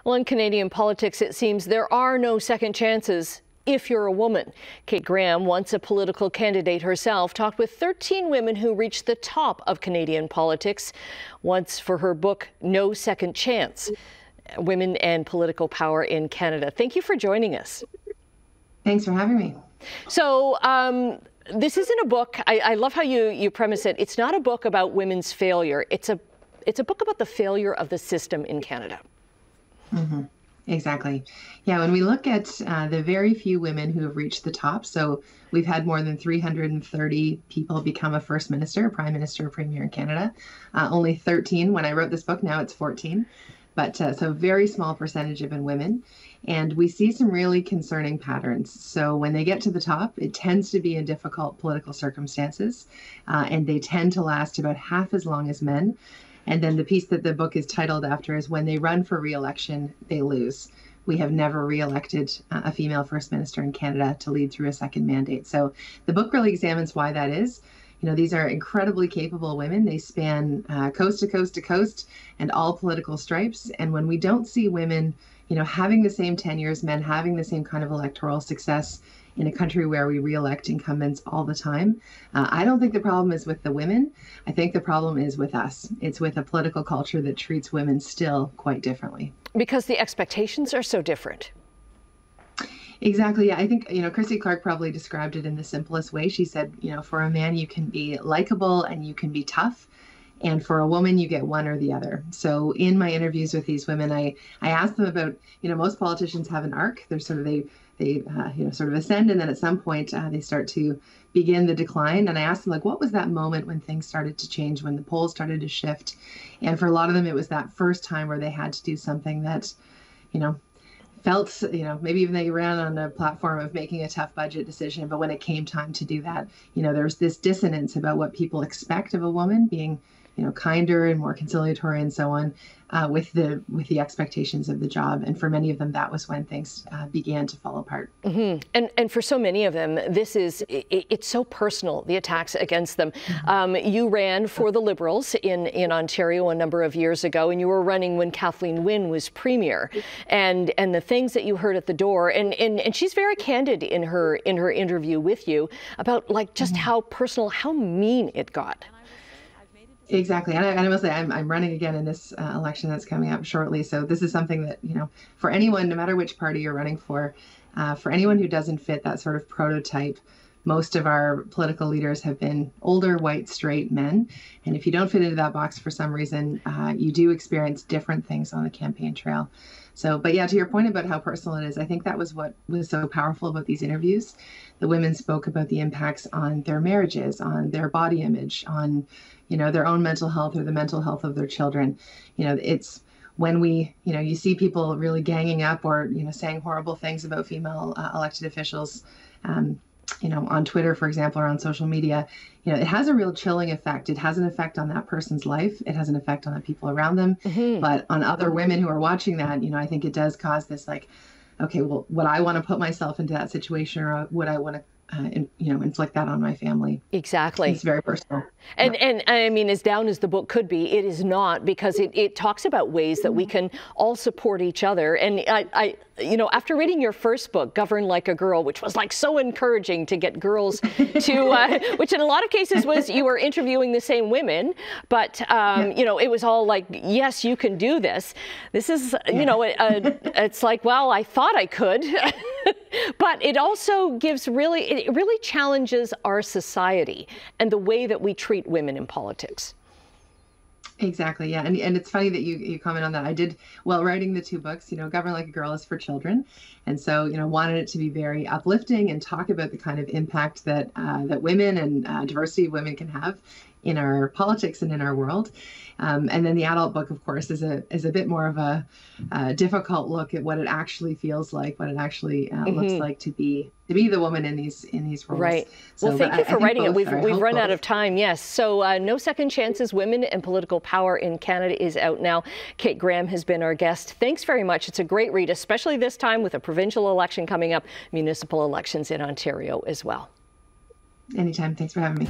Well, in Canadian politics, it seems there are no second chances if you're a woman. Kate Graham, once a political candidate herself, talked with 13 women who reached the top of Canadian politics, once for her book, No Second Chance: Women and Political Power in Canada. Thank you for joining us. Thanks for having me. So, this isn't a book. I love how you premise it. It's not a book about women's failure. It's a book about the failure of the system in Canada. Mm-hmm. Exactly. Yeah, when we look at the very few women who have reached the top, so we've had more than 330 people become a first minister, prime minister, premier in Canada. Only 13 when I wrote this book. Now it's 14. But so very small percentage have been women. And we see some really concerning patterns. So when they get to the top, it tends to be in difficult political circumstances, and they tend to last about half as long as men. And then the piece that the book is titled after is when they run for re-election, they lose. We have never re-elected a female first minister in Canada to lead through a second mandate. So the book really examines why that is. You know, these are incredibly capable women. They span coast to coast to coast and all political stripes. And when we don't see women, you know, having the same tenure as men, having the same kind of electoral success in a country where we re-elect incumbents all the time, I don't think the problem is with the women. I think the problem is with us. It's with a political culture that treats women still quite differently. Because the expectations are so different. Exactly. Yeah, I think, you know, Christy Clark probably described it in the simplest way. She said, you know, for a man, you can be likable and you can be tough. And for a woman, you get one or the other. So in my interviews with these women, I asked them about, you know, most politicians have an arc. They're sort of, they you know, sort of ascend, and then at some point they start to begin the decline. And I asked them, like, what was that moment when things started to change, when the polls started to shift? And for a lot of them, it was that first time where they had to do something that, you know, felt, you know, maybe even they ran on a platform of making a tough budget decision, but when it came time to do that, you know, there's this dissonance about what people expect of a woman being, you know, kinder and more conciliatory and so on, with the expectations of the job. And for many of them, that was when things began to fall apart. Mm-hmm. And for so many of them, it's so personal, the attacks against them. Mm-hmm. You ran for the Liberals in Ontario a number of years ago, and you were running when Kathleen Wynne was premier. And the things that you heard at the door, and she's very candid in her interview with you about, like, just mm-hmm. how personal, how mean it got. Exactly. And I will say I'm running again in this election that's coming up shortly. So this is something that, you know, for anyone, no matter which party you're running for anyone who doesn't fit that sort of prototype, most of our political leaders have been older, white, straight men. And if you don't fit into that box for some reason, you do experience different things on the campaign trail. So, but yeah, to your point about how personal it is, I think that was what was so powerful about these interviews. The women spoke about the impacts on their marriages, on their body image, on, you know, their own mental health or the mental health of their children. You know, it's when we, you know, you see people really ganging up or, you know, saying horrible things about female elected officials, you know, on Twitter, for example, or on social media, you know, it has a real chilling effect. It has an effect on that person's life. It has an effect on the people around them. Mm-hmm. But on other women who are watching that, you know, I think it does cause this, like, okay, well, would I want to put myself into that situation, or would I want to you know, inflict that on my family? Exactly. It's very personal. And I mean, as down as the book could be, it is not, because it talks about ways that we can all support each other. And I you know, after reading your first book, Govern Like a Girl, which was like so encouraging to get girls to, which in a lot of cases was you were interviewing the same women, but, you know, it was all like, yes, you can do this. This is, you know, it's like, well, I thought I could. But it also gives it really challenges our society and the way that we treat women in politics. Exactly. Yeah. And it's funny that you comment on that. I did, well, writing the two books, you know, Govern Like a Girl is for children. And so, you know, wanted it to be very uplifting and talk about the kind of impact that that women and diversity of women can have in our politics and in our world. And then the adult book, of course, is a bit more of a difficult look at what it actually feels like, what it actually looks like to be the woman in these roles. Right. So, well, thank you for writing it. We've run out of time. Yes. So No Second Chances: Women and Political Power in Canada is out now. Kate Graham has been our guest. Thanks very much. It's a great read, especially this time with a provincial election coming up, municipal elections in Ontario as well. Anytime. Thanks for having me.